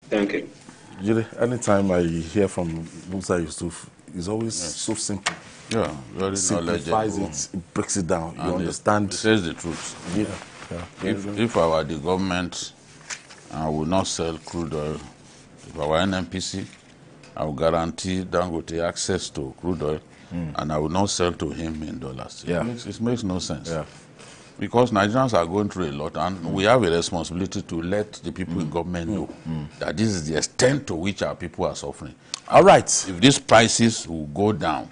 Thank you. Anytime I hear from Musa Yusuf, it's always so simple. Yeah, very simplifies knowledgeable. it breaks it down. You And understand? It says the truth. If I were the government, I would not sell crude oil. If I were NNPC, I would guarantee Dangote access to crude oil, and I would not sell to him in dollars. It makes no sense. Because Nigerians are going through a lot, and we have a responsibility to let the people in government know that this is the extent to which our people are suffering. All right. If these prices will go down,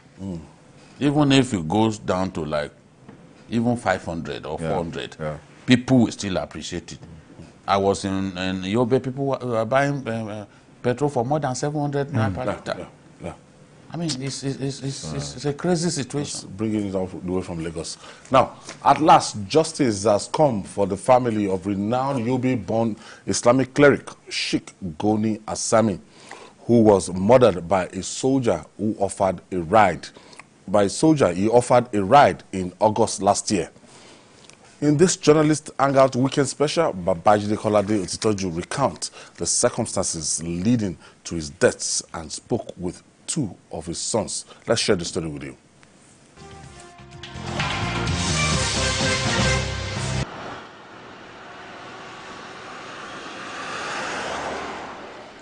even if it goes down to like even 500 or 400, people will still appreciate it. I was in Yobe, people were buying petrol for more than 700 naira per liter. I mean, it's a crazy situation. It's bringing it away from Lagos. Now, at last, justice has come for the family of renowned Yobe-born Islamic cleric Sheikh Goni Aisami, who was murdered by a soldier who offered a ride. He offered a ride in August last year. In this journalist hangout weekend special, Babajide Kolade Otitoju recounts the circumstances leading to his deaths and spoke with two of his sons. Let's share the story with you.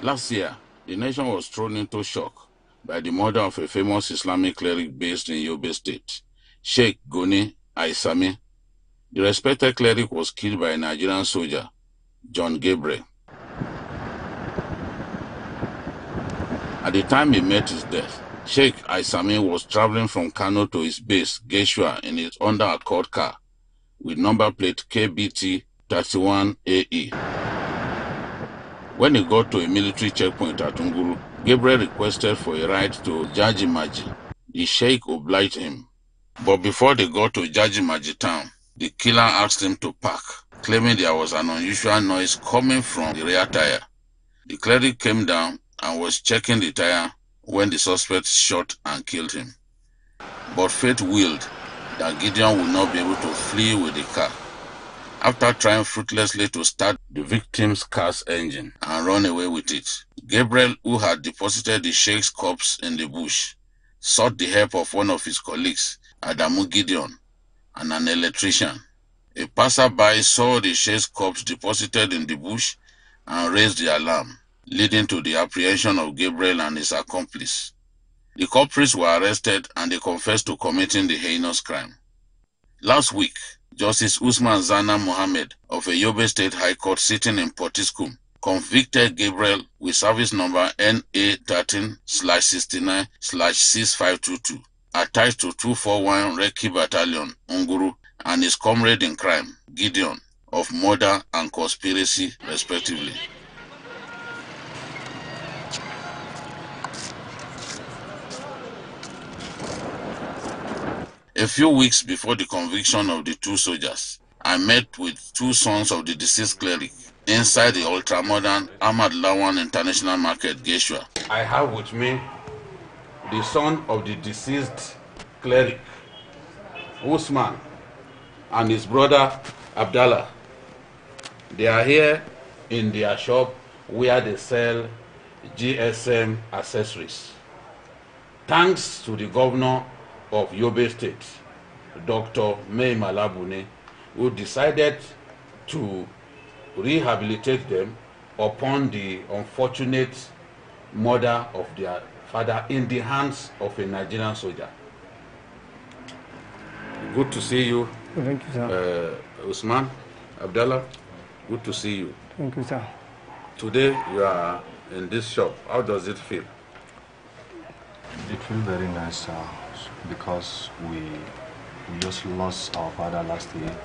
Last year, the nation was thrown into shock by the murder of a famous Islamic cleric based in Yobe State, Sheikh Goni Aisami. The respected cleric was killed by a Nigerian soldier, John Gabriel. At the time he met his death, Sheikh Aisami was traveling from Kano to his base, Geshua, in his Honda Accord car with number plate KBT 31AE. When he got to a military checkpoint at Unguru, Gabriel requested for a ride to Jajimaji. The Sheikh obliged him. But before they got to Jajimaji town, the killer asked him to park, claiming there was an unusual noise coming from the rear tire. The cleric came down and was checking the tire when the suspect shot and killed him. But fate willed that Gideon would not be able to flee with the car. After trying fruitlessly to start the victim's car's engine and run away with it, Gabriel, who had deposited the Sheikh's corpse in the bush, sought the help of one of his colleagues, Adamu Gideon, and an electrician. A passerby saw the Sheikh's corpse deposited in the bush and raised the alarm, leading to the apprehension of Gabriel and his accomplice. The culprits were arrested and they confessed to committing the heinous crime. Last week, Justice Usman Zana Mohammed of a Yobe State High Court sitting in Potiskum convicted Gabriel with service number NA13/69/6522, attached to 241 Reki Battalion, Unguru, and his comrade in crime, Gideon, of murder and conspiracy, respectively. A few weeks before the conviction of the two soldiers, I met with two sons of the deceased cleric inside the ultra-modern Ahmad Lawan International Market, Geshua. I have with me the son of the deceased cleric, Usman, and his brother, Abdallah. They are here in their shop where they sell GSM accessories. Thanks to the governor of Yobe State, Dr. May Malabune, who decided to rehabilitate them upon the unfortunate murder of their father in the hands of a Nigerian soldier. Good to see you. Thank you, sir. Usman, Abdallah, good to see you. Thank you, sir. Today you are in this shop. How does it feel? It feels very nice, because we just lost our father last year,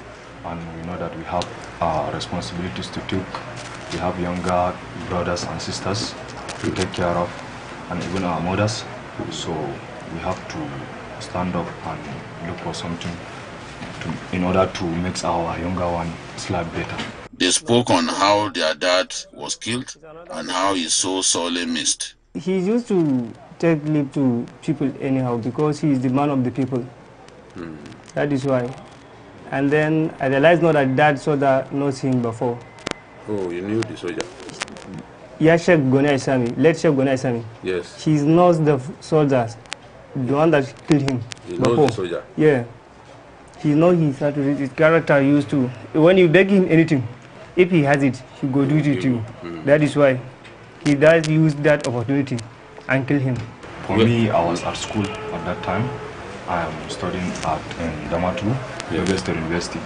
and we know that we have responsibilities to take. We have younger brothers and sisters to take care of, and even our mothers. So we have to stand up and look for something in order to make our younger one's life better. They spoke on how their dad was killed and how he's so sorely missed. He used to take leave to people anyhow because he is the man of the people. That is why. And then I realized not that dad soldier knows him before. Oh, you knew the soldier? Sheikh Goni Aisami, late Sheikh Goni Aisami. Yes. He knows the soldiers, the one that killed him. He knows the soldier. Yeah. He knows his character used to. When you beg him anything, if he has it, he go do it to you. That is why he does use that opportunity and kill him. For me, I was at school at that time. I am studying at Damatu, Yobe State University.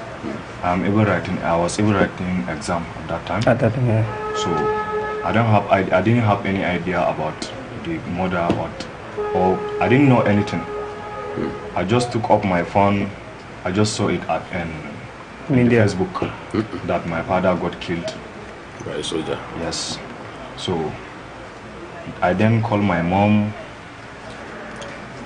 I was even writing exam at that time. At that time, yeah. So I didn't have any idea about the murder or I didn't know anything. I just took up my phone. I just saw it in the Facebook that my father got killed by a soldier. Yes. So I then called my mom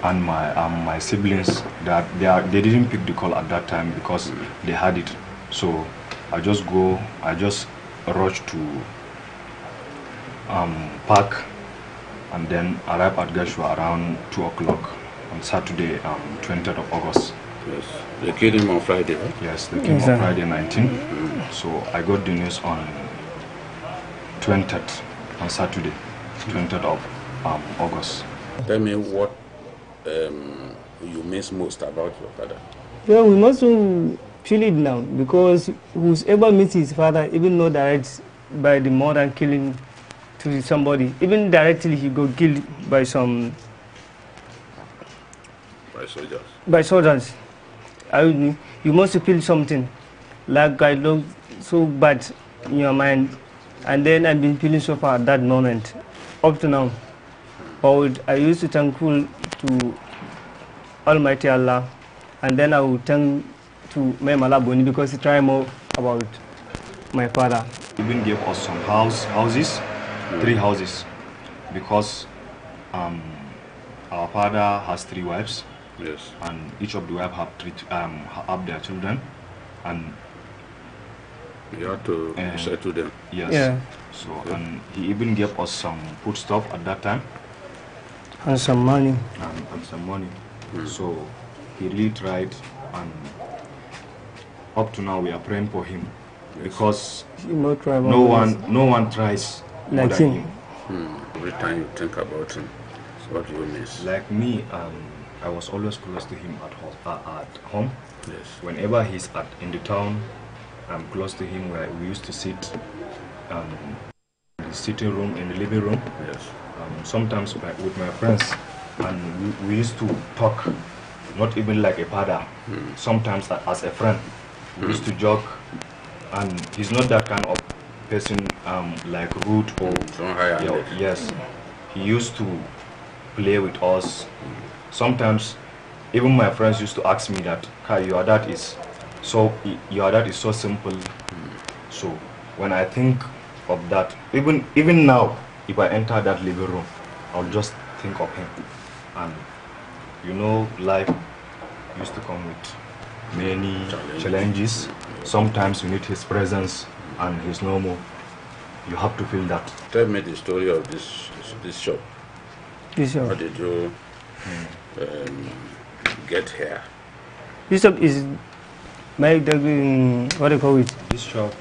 and my siblings. That they didn't pick the call at that time because they had it. So I just rushed to park and then arrived at Gashua around 2 o'clock on Saturday, 20th of August. Yes. They killed him on Friday, right? Yes, they came on Friday 19th. So I got the news on 20th, on Saturday, 20th of August. Tell me what you miss most about your father. Yeah, we must feel it now because whoever meets his father, even though direct by the murder killing to somebody, even directly he got killed by soldiers. By soldiers. You must feel something like I look so bad in your mind, and then I've been feeling so far at that moment up to now. But I used to thankful to Almighty Allah, and then I would thank to Mala Boni because he tried more about my father. He even gave us some houses, 3 houses, because our father has 3 wives. Yes. And each of the wives have their children, and you have to settle them. Yes. Yeah. So and he even gave us some food stuff at that time. And some money. And some money. So he really tried, and up to now we are praying for him, because no one tries like him. Every time you think about him, what do you miss? Like me, I was always close to him at home. Yes. Whenever he's in the town, I'm close to him, where we used to sit in the sitting room, in the living room. Yes. Sometimes with my friends, and we used to talk, not even like a father, sometimes as a friend. We used to joke, and he's not that kind of person like rude or yes. He used to play with us. Sometimes even my friends used to ask me that, Kai, your dad is so simple. So when I think of that, even now, if I enter that living room, I'll just think of him. And you know, life used to come with many challenges. Sometimes you need his presence, and he's no more. You have to feel that. Tell me the story of this shop. This shop. How did you get here? This shop is my what do you call it? This shop,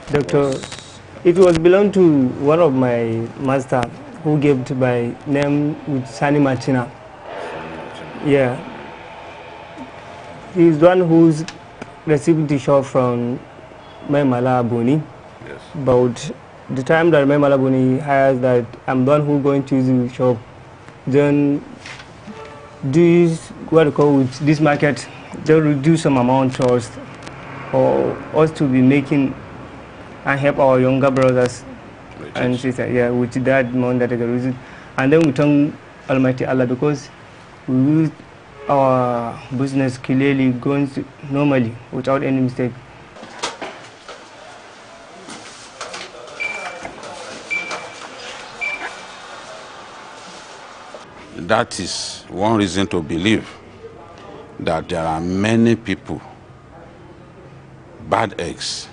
it was belonged to one of my master who gave to by name with Sani Machina. Yeah. He's the one who's received the shop from Mala Boni. Yes. But the time that Mala Boni hires that I'm the one who going to use the shop, then what you call with this market, they'll reduce some amount to us, or us to be making and help our younger brothers and sisters, yeah, with that amount that they can use. And then we thank Almighty Allah because we use our business clearly going normally without any mistake. That is one reason to believe that there are many people, bad eggs,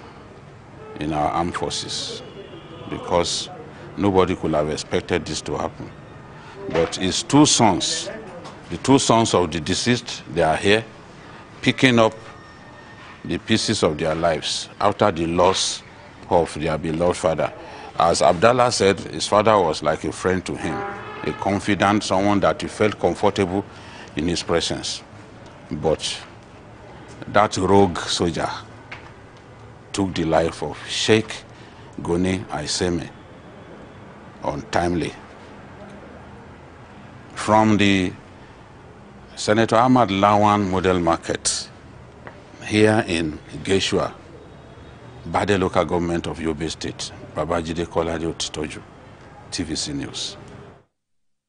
in our armed forces, because nobody could have expected this to happen. But it's 2 sons, the 2 sons of the deceased, they are here picking up the pieces of their lives after the loss of their beloved father. As Abdallah said, his father was like a friend to him, a confidant, someone that he felt comfortable in his presence. But that rogue soldier took the life of Sheikh Goni Aisami untimely. From the Senator Ahmad Lawan Model Market here in Geshua, Bade local government of Yobe State, Babajide Kolade Otitoju, TVC News.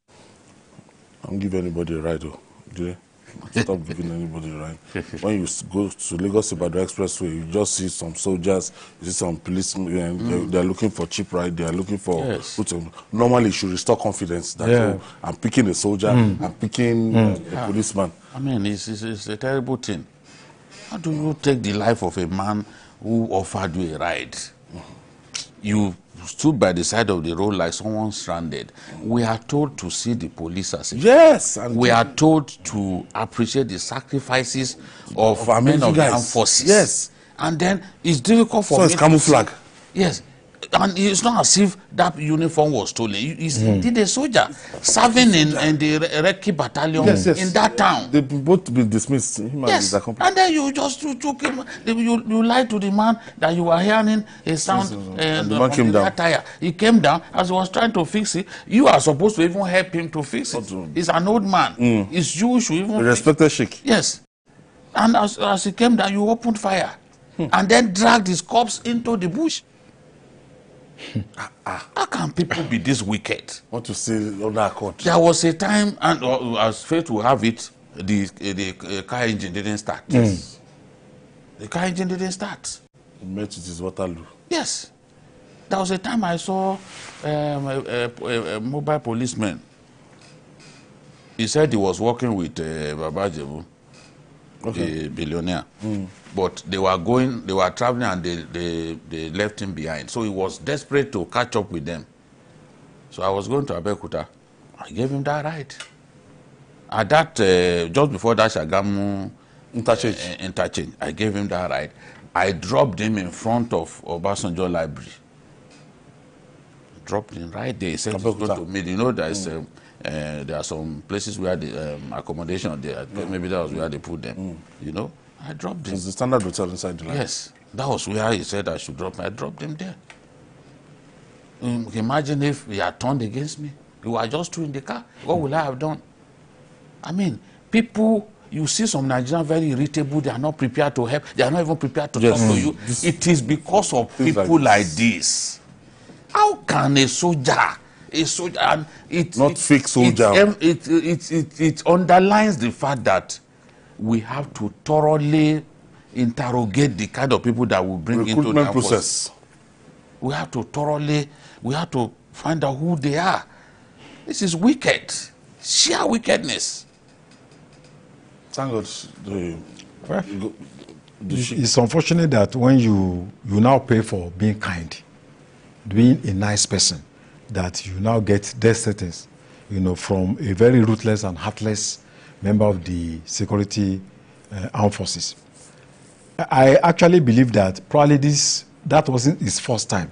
I don't give anybody a ride, though. Do they? Stop giving anybody a ride. When you go to Lagos Ibadan Expressway, you just see some soldiers, you see some policemen, they're looking for cheap ride, they're looking for... Normally, you should restore confidence that oh, I'm picking a soldier, I'm picking a policeman. I mean, it's a terrible thing. How do you take the life of a man who offered you a ride? You stood by the side of the road like someone stranded. We are told to see the police as a yes, and we are told to appreciate the sacrifices of men of the armed forces. Yes, and then it's difficult for me. So it's camouflage. Yes, and it's not as if that uniform was stolen. It's indeed a soldier serving in the Reki battalion in that town. They both be dismissed. Yes, and then you just took him. You lied to the man that you were hearing a sound and the man came down. Tire. He came down as he was trying to fix it. You are supposed to even help him to fix it. He's an old man. It's you should even... Respected Sheikh. Yes. And as he came down, you opened fire. And then dragged his corpse into the bush. How can people be this wicked? What to say on that court? There was a time, and as fate will have it, the car engine didn't start. Yes. The car engine didn't start. It met with his Waterloo. Yes. There was a time I saw a mobile policeman. He said he was working with Baba Jebu, a billionaire. But they were traveling and they left him behind. So he was desperate to catch up with them. So I was going to Abeokuta. I gave him that ride. At that, just before that Shagamu interchange, I gave him that ride. I dropped him in front of Obasanjo Library. Dropped him right there. He said he's going to meet. You know, there are some places where the accommodation there. Maybe that was where they put them. You know, I dropped him. It's the standard hotel inside the line. Yes, that was where he said I should drop him. I dropped him there. Imagine if he had turned against me. We were just two in the car. What would I have done? I mean, people, you see some Nigerians very irritable. They are not prepared to help. They are not even prepared to talk to you. It is because of people like this. How can a soldier, and not fake soldier. It underlines the fact that we have to thoroughly interrogate the kind of people that will bring into the process. We have to find out who they are. This is wicked, sheer wickedness. Thank God. It's unfortunate that when you now pay for being kind, being a nice person, that you now get death sentence, you know, from a very ruthless and heartless member of the security armed forces. I actually believe that probably that wasn't his first time,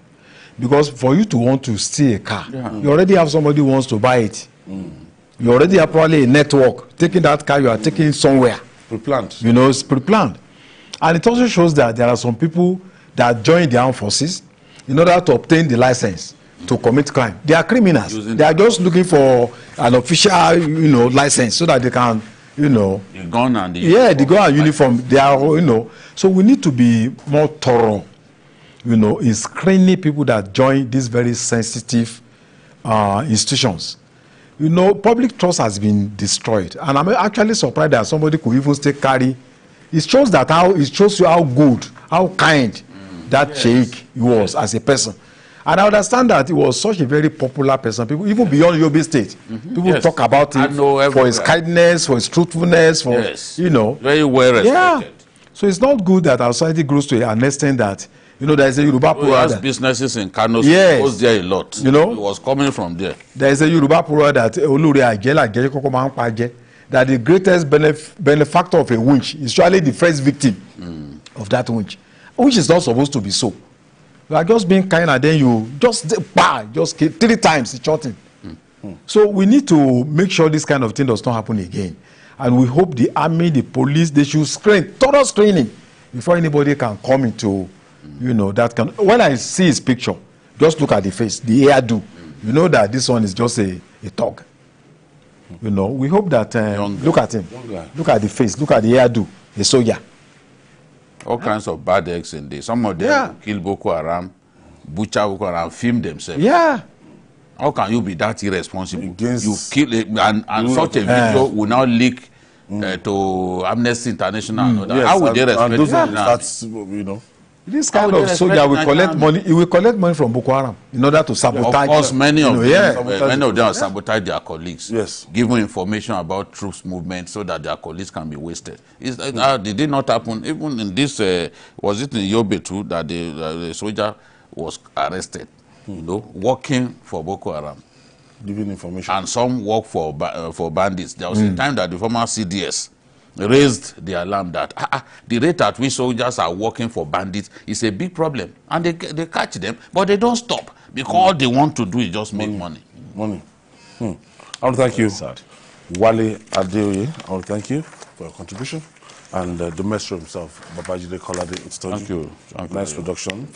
because for you to want to steal a car, you already have somebody who wants to buy it. You already have probably a network. Taking that car, you are taking it somewhere. Pre-planned. You know, it's pre-planned. And it also shows that there are some people that join the armed forces in order to obtain the license to commit crime. They are criminals. They are just looking for an official, you know, license so that they can, you know. The gun and the the gun and uniform. They are, you know. So we need to be more thorough, you know, in screening people that join these very sensitive institutions. You know, public trust has been destroyed, and I'm actually surprised that somebody could even still carry. It shows you how good, how kind that Sheikh was as a person. And I understand that he was such a very popular person. People, even beyond Yobe State, people talk about him for his kindness, for his truthfulness, for you know, very well respected. Yeah. So it's not good that our society grows to an extent that, you know, there is a Yoruba proverb. He has businesses in Kano, so he goes there a lot. You know, he was coming from there. There is a Yoruba proverb that that the greatest benefactor of a winch is usually the first victim of that winch, which is not supposed to be so. You are just being kind, and then you just kill 3 times, shot him. So we need to make sure this kind of thing does not happen again. And we hope the army, the police, they should thorough screening before anybody can come into, that kind. When I see his picture, just look at the face, the hairdo. You know that this one is just a thug. We hope that, look at him. Look at the face, look at the hairdo, the soldier. All kinds of bad eggs in there. Some of them kill Boko Haram, butcher Boko Haram, film themselves. Yeah. How can you be that irresponsible? Against you kill it, and such a video will now leak to Amnesty International. Yes, how will they respect it? This kind of soldier will collect money. He will collect money from Boko Haram in order to sabotage. Of course, many of them sabotage their colleagues. Yes, giving information about troops movement so that their colleagues can be wasted. Did it not happen? Even in this, was it in Yobe too that the soldier was arrested? Working for Boko Haram, giving information, and some work for bandits. There was a time that the former CDS raised the alarm that the rate at which soldiers are working for bandits is a big problem, and they catch them, but they don't stop because all they want to do is just make money. I want to thank you, Wale Adeoye. I want to thank you for your contribution, and the maestro himself, Babajide Kolade. Thank you. Nice production.